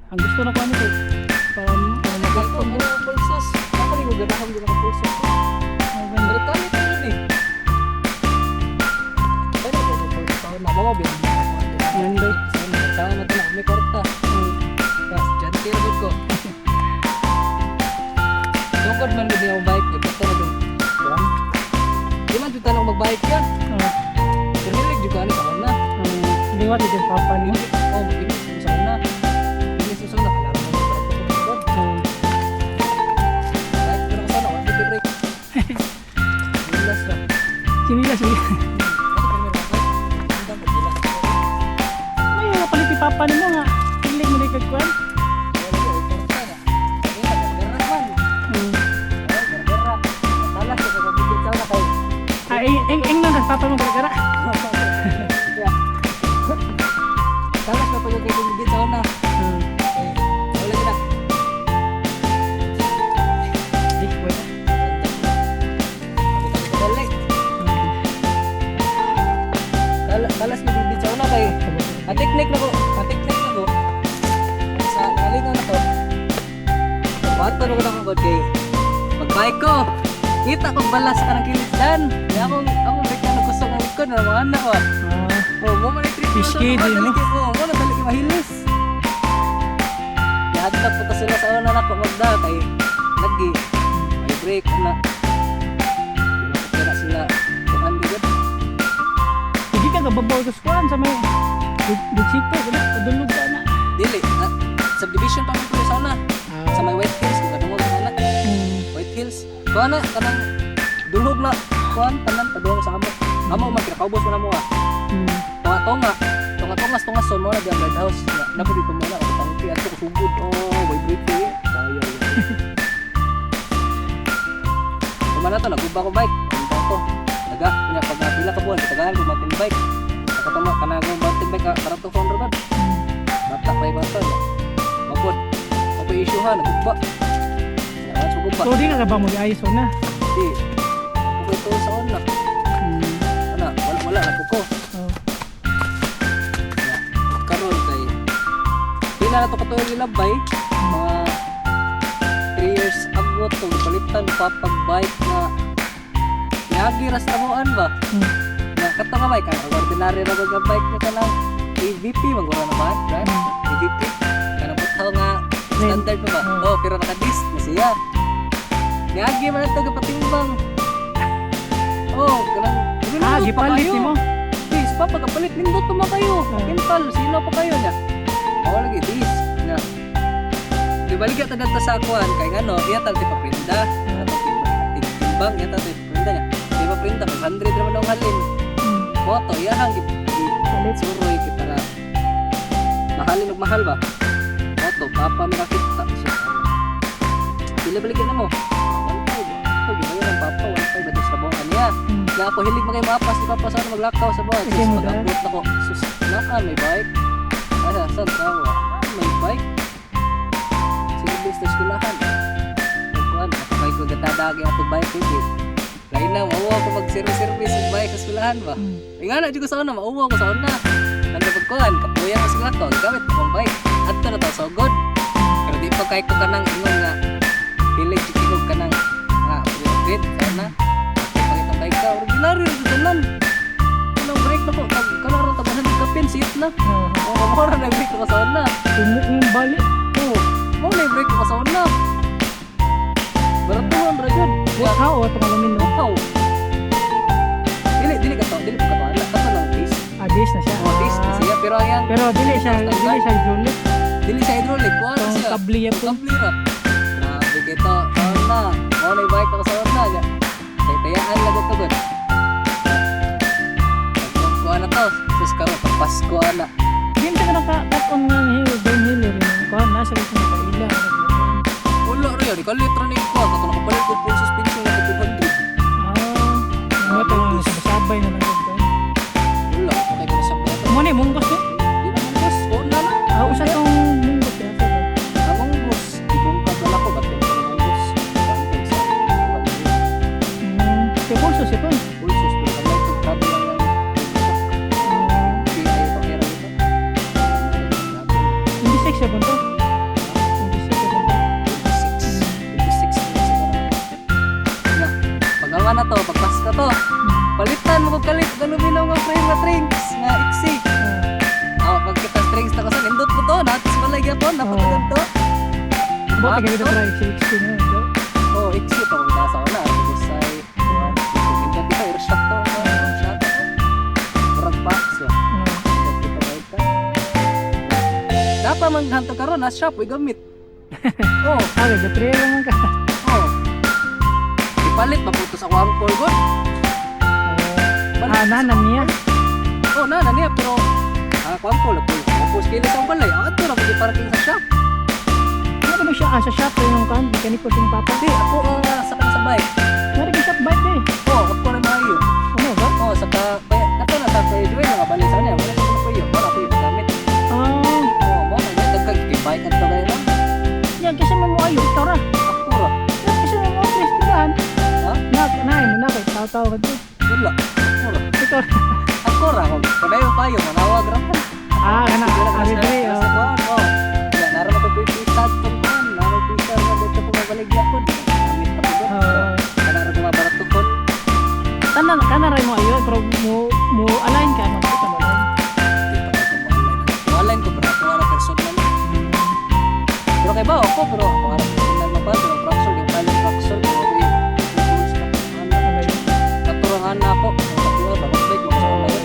Ang gusto na ko ano kay para magkakon mo. Pulsos. Ako rin mo ganahan din ang pulsos. Balikan ito yun eh. Kaya ko ito pulsos ako na mga bin. Yan day. Sama na ito na. May kwarta. Tapos dyan tira ko. Tungkod man din yung bike. Ito na din. Di man dito na mag-bike yan. Pinilig juga ano sa una. Hindi wa din papa ni. Oh, bilis mo sa una. Bilis mo sa una. Kailangan mo para tukod. Bike ko na ka sana. Wala brake. Bilas na. Sinilas ni. May palit ni papa nimo nga. Piling mo ni kagkuan. Eng nang papa mo gara. Talas na pag kayo din sa una. Wala na. Di ko na. Talas na din sa una kay. Atiknik na ko. Sa kalingan na ko. Wato na ko na ko kay. Mag-bike ko. Kita kong balas ka ng kilis dyan. Kaya akong bigyan na gusto ng likod na mga anak ko. Oh, mo man i-trip mo Piski din, no? Mo na dali mahilis. Yadtap po sila sa una na ko magda kay lagi. May break na. Kaya sila kuhan dito. Hindi ka gababaw sa kuan sa may digsito gud padulog ka na. Dili, subdivision pa mo sa una. Sa may White Hills kung kadungog sa una. White Hills. Kuha na, kanang dulog na. Kuhan, tanan, padungog sa amo. Amo, magkakaubos mo na mo ah. Tungas son mo na di ang guardhouse. Napo dito mo na, pangti at ko sugod. Oh, may break eh. Kaya. Kumana to, nagubba ko bike. Ang to. Naga, pag napila ka buwan, katagahan ko mountain bike. Nakatama, kanang mountain bike, karap to 400 ba? Bata, may bata. Mabot. Ako issue ha, nagubba. Kaya sugubba. So di ka ba mo giayos na? Di. Ako ito sa una. Ana, wala na ko. Karon kay di na nato katuig ilabay. Mga 3 years ago to palitan papag-bike na yagi ras tamuan ba? Na kato ka bike, ang ordinary ra ga bike na kanang AVP magwala naman, right? AVP. Kanang butaw nga standard pa ba? Oh, pero naka-disc na siya. Yagi man ito patimbang. Oh, kanang Gipalit nimo. Dis, pagkapalit nindot pa kayo. Pintal, sino pa kayo niya? Oo lagi, dis. Nga. Di balik yata dito sa akuan, kay ngano, iya tal di pa prinda. Timbang, iya tal di pa prinda niya. Di pa prinda, 500 naman ang halin. Moto, iya hang palit suroy kita na. Mahalin ug mahal ba? Moto, papa makakita. Pila balikin na mo? 1.5. Ito, gibayan ng papa, 1.5 na sa buwan niya. Na ako hilig magay mapas di pa sana maglakaw sa buwan. Sus magabot na ko. Sus na may bike. Asa saan tawa? May bike. Service sa skulahan. Kuan kapag ko gatadagi ato bike hindi. Lain na mauwa ko mag-service sa bike sa skulahan ba. Nga na jud ko sa una mauwa ko sa una. Nanda pagkuan kapuya ko sa lakaw gamit ko ang bike. Adto na ta so good. Pero di pa kay ko kanang ingon nga hilig jud kanang nga upgrade sana. Ka ordinary rin dalan. Anong break na po? Kanaro tabahan ka pinsit na. Oo, mara na break ko sa una. Yung balik. Oo, mo na break ko sa una. Baratuhan ra jud. How o tumalumin no? How? Dili ka to, dili ka to. Ala ka lang dis. Dis na siya. Oh, dis na siya pero ayan. Pero dili siya hydraulic. Dili siya hydraulic. Kuha na siya. Kabli ya po. Kabli ra. Grabe kito. Una. Mo na break ko sa una. Tayaan lang ito good. Kuha na to. Sus ka mo, Pasko na. Hindi ka naka-cut-on nga hill, downhill rin. Kuha na, sa ito nakaila. Wala rin yan, ikalitra na yung kuha. Kato nakapalit ko full suspension na 200. Ano ito nga, sabay na lang ito. Wala, okay ko na sabay. Muna yung munggos eh? Di naman boss, wala na. Usa itong munggos eh. Among boss, ibong kabala ko, ba't yung boss? Kaya pulsos ito. Pulsos, pero kamay ko, grabe lang yan. Hindi tayo pakira ito. Hindi 6 siya po ito. naman na to, pagpasko to. Palitan mo kog kalit og luminaw nga frame nga strings nga iksi. Pagkita strings na kasi nindot mo to, natis balay gyapon, napatugod to. Buti ka dito try 60 na. Oh, iksi pa kung nasa una. Say, nindot dito, i-shot to. Shot to. Murag box yun. Nindot dito ba ito? Dapat maghanto karon na shop, we gamit. Oh, Nag-try naman ka. oh. Ipalit, maputos ako ang call good. Nanan niya. Oh, na niya, pero kuan ko, lapos kilis ang balay. Ato na, pwede parking sa shop. Ano ba siya? Sa shop rin yung kan? Mekaniko sa papa. Hindi, ako ang sakay sa bike. Meron ka shop bike eh. Oh, ako na maayo. Ano ba? Oh, saka, nato na sa kay Joel, mga balay sa kanya. Wala ko na po yun. Wala ko yung gamit. Oh, mo, nagkag-bike at to kayo lang. Yan, kasi may mo ayo. Ikaw ra. Ako ra. Yan, kasi may mo address. Tigaan. Ha? Nahin mo na kay tao-tao ka dito. Wala. Ako ra. Ikaw ra. Ako ra. Padayo pa yun. Manawag ra. Kana. Agri. Oh. Ya, nara mo ko pisad tong kan. Nara pisad nga dito ko mabaligya ko. Amit pa ko. Kana ra mabarat to kon. Kana rin mo ayo. Pero mo align ka. Magkita mo align. Online ko pero ako ara personal. Pero kay ba ako pero ako ara personal mo pa pero proxol yung kaling proxol ko yung tools na katurangan na ako. Ako dapat bike mo sa online.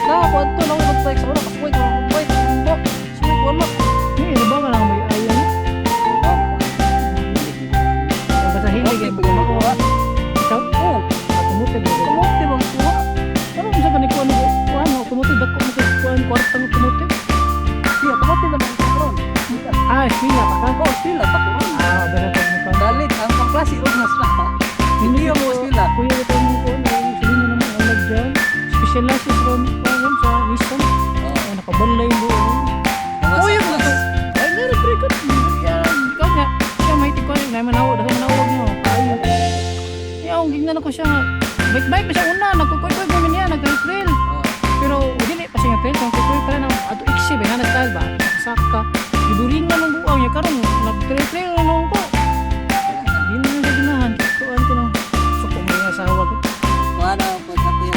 Na ako adto na ako bike sa una kasi ko bike mo. Suwi ko na. Hindi ba ka lang may ayo na? Basta hilig Okay, mo. pag makuha. Ikaw? Oh, Automotive. tumuti bang kuha? Ano mo sa kanikuha ni kuhan? Automotive. Dako mo kay kuhan. Kwartang automotive. Iya, tumuti ba nang karon? Eskwela pa ka? Oh, sila pa ko ron. Ganun pa mo ka. Dalit ang pangklase og mas ra. Hindi yung mo sila. Kuya, ito mo ko. Sabihin mo naman alag dyan. Specializes from sa Nissan. Nakabalay mo. Oh, yung mas. Ay, meron pre-cut. Ikaw nga. Siya may tikuan. Dahil manawag. Dahil manawag niyo. Kayo. Yung gignan ako siya. Bike-bike pa siya una. Nagkukoy-koy mo niya. Nag-trail. Pero hindi pa siya nga-trail. Nagkukoy pa rin. Ato iksi. Bayan na style ba? Saka. Iduring na nung buwang niya. Karoon. Nag-trail na nung ko. Hindi na nang gaginahan. Kuhaan ko na. Suko mo yung asawa ko. Kuha na po sa tiyo.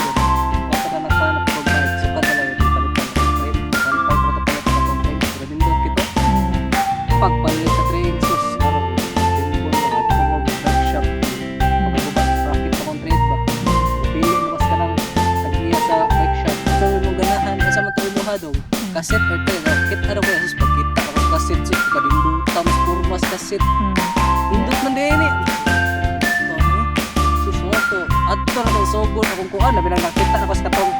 Basta na nagpaano po bike. So pa talaga yung palitan ng frame. Qualify protocol at ng frame. Pero nindot kito. Pagpalit sa training sus. Karoon. Tinibon mo at tumog workshop. Pagkabubat. Profit pa kong trade ba. Pili mo kas ka ng tag-iya sa bike shop. So mo ganahan. Kasi matuloy mo hadong. Kaset or tail. Kita ano kaya sus pagkita. Ako kaset sus. Kadindutan. Mas purmas kaset. Indot man din eh. Susuwato. Adto na itong sugod akong kuhan. Labi nang nakita na ko sa katong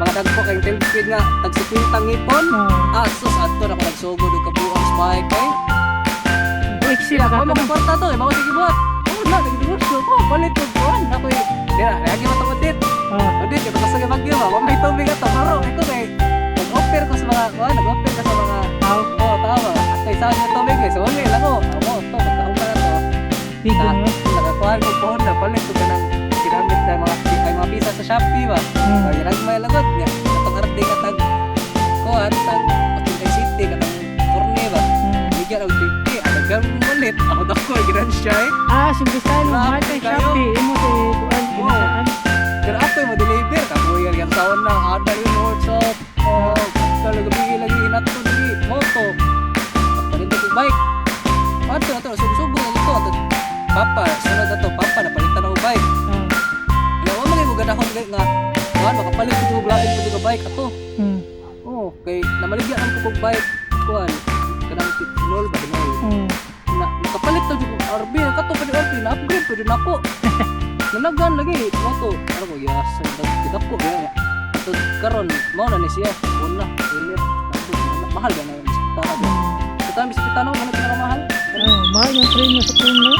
mga dagpo kayong tilpid nga. Tagsikwintang ngipon. Sus, adto na ko nagsugod. Yung kabuang spike eh. Iksi Sila, pa kung ka. magkwarta to, mga sige buhat. Oo na, nag-divorce ko. Palit ko kuhan. Ako yung, sila, reagi mo ito madit. Madit, yung pagkasagay bagyo ba. Kung may tubig ito, baro. Ito kay, nag-offer ko sa mga, kuhan, nag-offer ko sa mga tao. Oo, tama. At kay saan yung tubig eh. So, wala lang ako. Ako, ito, magkahuma na to. Bigo mo. Nakakuhan ko po na palit ko ka ng ginamit na mga pisa sa Shopee ba. So, yan ang may lagot niya. Katong arte ka tag kuhan, tag Patintay City, katong Corne ba. Bigyan ang 50, alagang ulit. Ako dako, ginan siya eh. Simple style mo. Mahal kay Shopee. Imo si kuhan. Kinasaan. Pero ako yung mo-deliver. Kabuyan yung taon na. Ada yung workshop. Kalagabigay lagi inato lagi. Moto. Pagpalinto yung bike. Paano na ito? Subo-subo na ito. Papa, sunod na ito. Papa, napalitan ako bike. Yawa man yung ganahon nga. Kuhan, makapalit ko yung lain ko yung bike. Ako. Oo, kay namaligyan ang kukog bike. Kuhan, kanang hinol ba? Hinol. Nakapalit to yung RB. Nakato pa yung RB. Na-upgrade pa yung ako. Nanagan lagi. Moto. Ano ko, yes. Kitap ko. Ito, karon mau na ni siya. Una, earlier. Mahal ba na yung bisikita? Ito ang bisikita na, ano pinakamahal? Mahal yung frame niya sa phone mo.